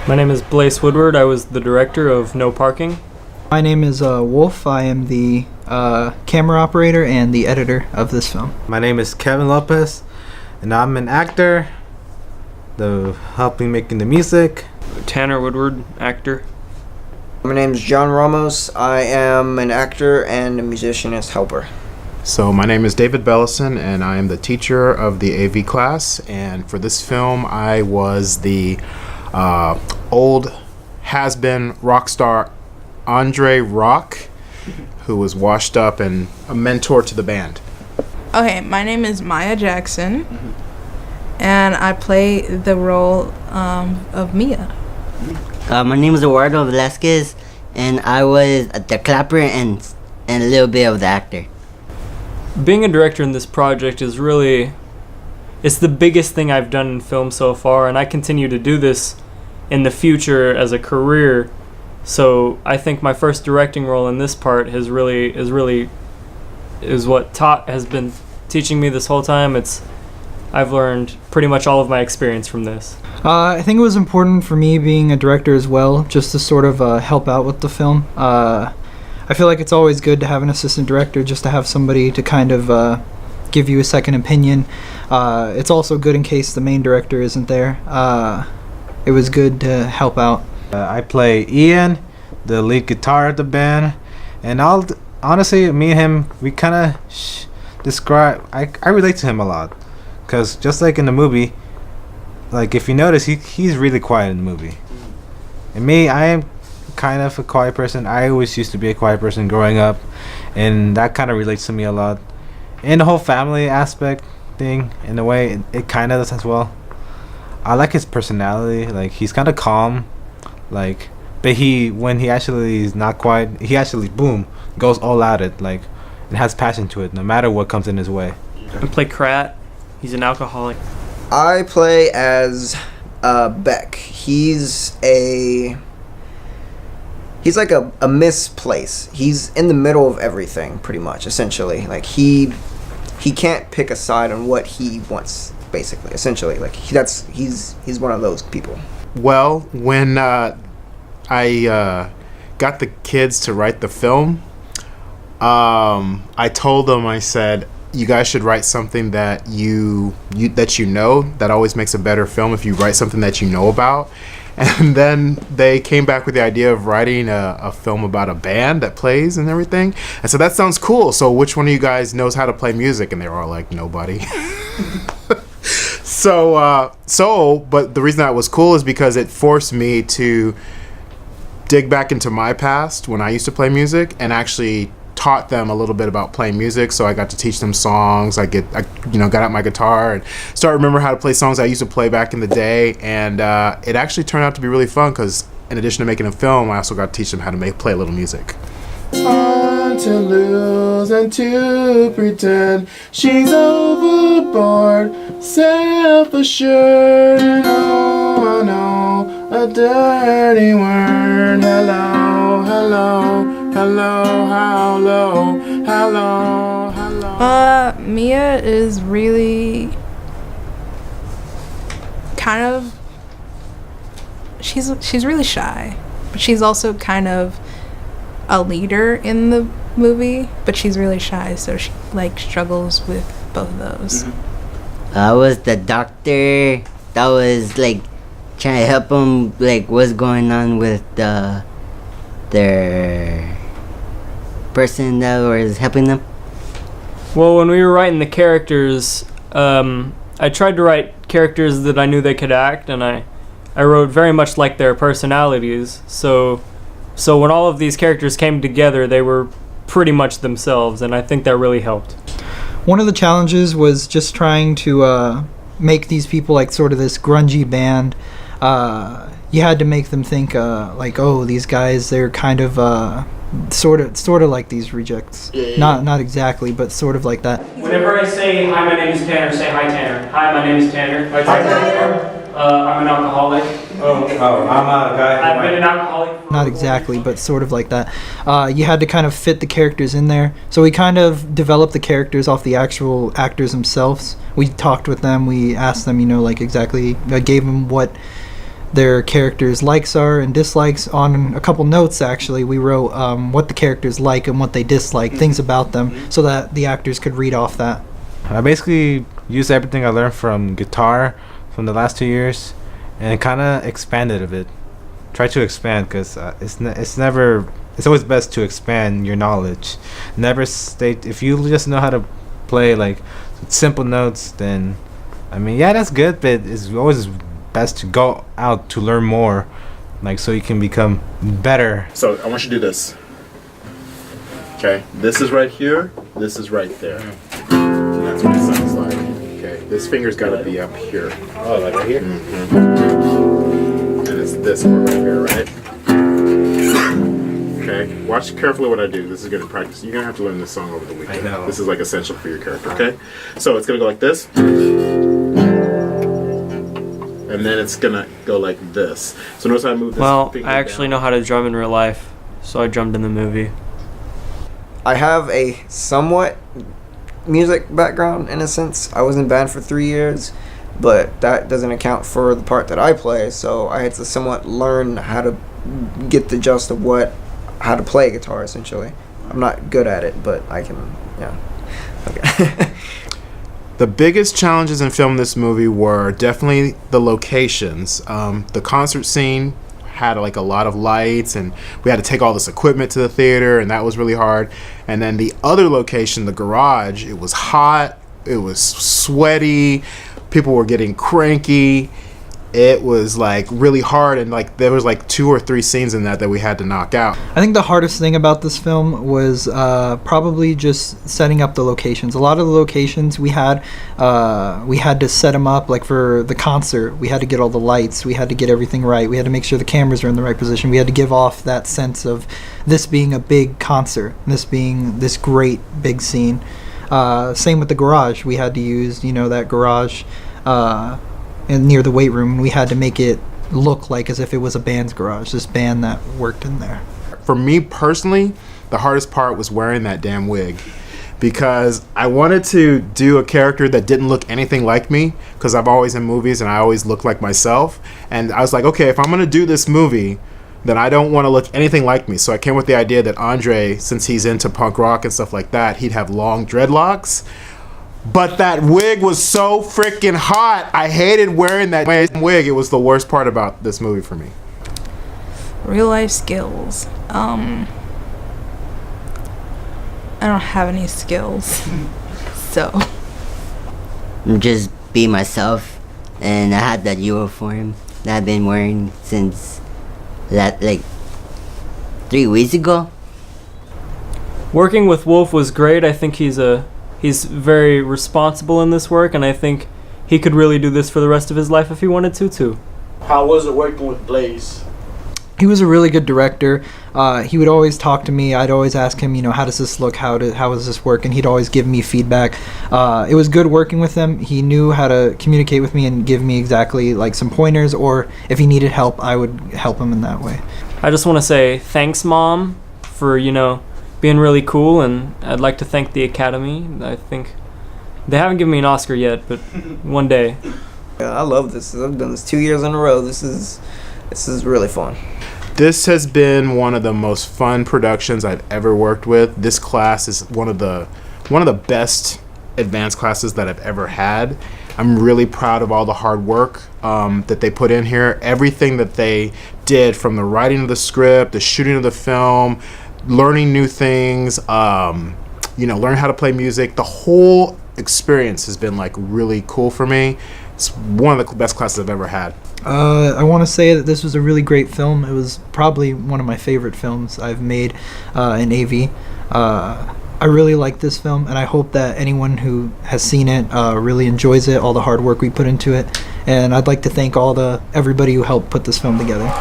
My name is Blaise Woodward. I was the director of No Parking. My name is Wolf. I am the camera operator and the editor of this film. My name is Kevin Lopez, and I'm an actor, helping making the music. Tanner Woodward, actor. My name is John Ramos. I am an actor and a musician as helper. So my name is David Bellison, and I am the teacher of the AV class. And for this film, I was the old has-been rock star Andre Rock, who was washed up and a mentor to the band. Okay, my name is Maya Jackson, and I play the role of Mia. My name is Eduardo Velasquez, and I was the clapper and a little bit of the actor. Being a director in this project is really, it's the biggest thing I've done in film so far, and I continue to do this in the future as a career. So I think my first directing role in this part is what Tot has been teaching me this whole time. I've learned pretty much all of my experience from this. I think it was important for me being a director as well, just to sort of help out with the film. I feel like it's always good to have an assistant director, just to have somebody to kind of give you a second opinion. It's also good in case the main director isn't there. It was good to help out. I play Ian, the lead guitar of the band, and honestly, me and him, we kind of describe. I relate to him a lot, cause just like in the movie, like if you notice, he's really quiet in the movie, and me, I am kind of a quiet person. I always used to be a quiet person growing up, and that kind of relates to me a lot. And the whole family aspect thing, in a way, it kind of does as well. I like his personality. Like he's kind of calm, like, but when he actually is not quiet, he actually goes all at it, like, and has passion to it, no matter what comes in his way. I play Krat. He's an alcoholic. I play as Beck. He's like a misplace. He's in the middle of everything, pretty much, essentially. Like he can't pick a side on what he wants, basically, essentially. Like he's one of those people. Well, when I got the kids to write the film, I told them, I said, you guys should write something that that always makes a better film if you write something that you know about. And then they came back with the idea of writing a film about a band that plays and everything. And so that sounds cool. So which one of you guys knows how to play music? And they were all like, nobody. But the reason that was cool is because it forced me to dig back into my past when I used to play music and actually taught them a little bit about playing music. So I got to teach them songs. I got out my guitar and started remember how to play songs I used to play back in the day. And it actually turned out to be really fun because in addition to making a film, I also got to teach them how to play a little music. Fun to lose and to pretend she's overboard, self-assured. I know a dirty word. Hello, hello, hello, how low, hello. Mia is really kind of, she's really shy, but she's also kind of a leader in the movie, but she's really shy, so she struggles with both of those. I was the doctor that was trying to help them, what's going on with their person that was helping them. Well, when we were writing the characters, I tried to write characters that I knew they could act, and I wrote very much like their personalities. So when all of these characters came together, they were pretty much themselves, and I think that really helped. One of the challenges was just trying to make these people sort of this grungy band. You had to make them think these guys, they're kind of sort of like these rejects. Not exactly, but sort of like that. Whenever I say hi, my name is Tanner, say hi, Tanner. Hi, my name is Tanner. Hi, Tanner. I'm an alcoholic. I'm a guy. I've been an alcoholic. Not exactly, but sort of like that. You had to kind of fit the characters in there. So we kind of developed the characters off the actual actors themselves. We talked with them. We asked them, exactly, gave them what their characters' likes are and dislikes. On a couple notes, actually, we wrote what the characters like and what they dislike, things about them, so that the actors could read off that. I basically used everything I learned from guitar from the last 2 years and kind of expanded a bit. Try to expand because it's always best to expand your knowledge. Never state, if you just know how to play like simple notes, then I mean, yeah, that's good, but it's always best to go out to learn more, like so you can become better. So I want you to do this. Okay, this is right here. This is right there. And that's what it sounds like. Okay, this finger's got to be up here. Oh, like right here? And it's this part right here, right? Okay, watch carefully what I do. This is good to practice. You're gonna have to learn this song over the weekend. I know. This is like essential for your character. Okay, so it's gonna go like this. And then it's gonna go like this. So notice how I move this. Well, finger I actually down. know how to drum in real life, so I drummed in the movie. I have a somewhat music background in a sense. I was in band for 3 years, but that doesn't account for the part that I play. So I had to somewhat learn how to get the gist of how to play guitar. Essentially, I'm not good at it, but I can. Yeah. Okay. The biggest challenges in filming this movie were definitely the locations. The concert scene had like a lot of lights, and we had to take all this equipment to the theater, and that was really hard. And then the other location, the garage, it was hot, it was sweaty, people were getting cranky. It was like really hard, and like there was like 2 or 3 scenes in that we had to knock out. I think the hardest thing about this film was probably just setting up the locations. A lot of the locations we had to set them up. Like for the concert, we had to get all the lights. We had to get everything right. We had to make sure the cameras were in the right position. We had to give off that sense of this being a big concert, this being this great big scene. Same with the garage. We had to use, that garage and near the weight room, and we had to make it look like as if it was a band's garage, this band that worked in there. For me personally, the hardest part was wearing that damn wig, because I wanted to do a character that didn't look anything like me, because I've always in movies and I always look like myself, and I was like, okay, if I'm going to do this movie, then I don't want to look anything like me. So I came with the idea that Andre, since he's into punk rock and stuff like that, he'd have long dreadlocks. But that wig was so freaking hot. I hated wearing that wig. It was the worst part about this movie for me. Real life skills. I don't have any skills. So. Just be myself. And I had that uniform that I've been wearing since that, like, 3 weeks ago. Working with Wolf was great. I think he's very responsible in this work, and I think he could really do this for the rest of his life if he wanted to, too. How was it working with Blaze? He was a really good director. He would always talk to me. I'd always ask him, how does this look? How does this work? And he'd always give me feedback. It was good working with him. He knew how to communicate with me and give me exactly like some pointers, or if he needed help, I would help him in that way. I just want to say thanks, Mom, for, being really cool, and I'd like to thank the Academy. I think they haven't given me an Oscar yet, but one day. Yeah, I love this. I've done this 2 years in a row. This is really fun. This has been one of the most fun productions I've ever worked with. This class is one of the best advanced classes that I've ever had. I'm really proud of all the hard work that they put in here. Everything that they did, from the writing of the script, the shooting of the film, learning new things, learn how to play music. The whole experience has been like really cool for me. It's one of the best classes I've ever had. I want to say that this was a really great film. It was probably one of my favorite films I've made in AV. I really like this film, and I hope that anyone who has seen it really enjoys it, all the hard work we put into it. And I'd like to thank everybody who helped put this film together.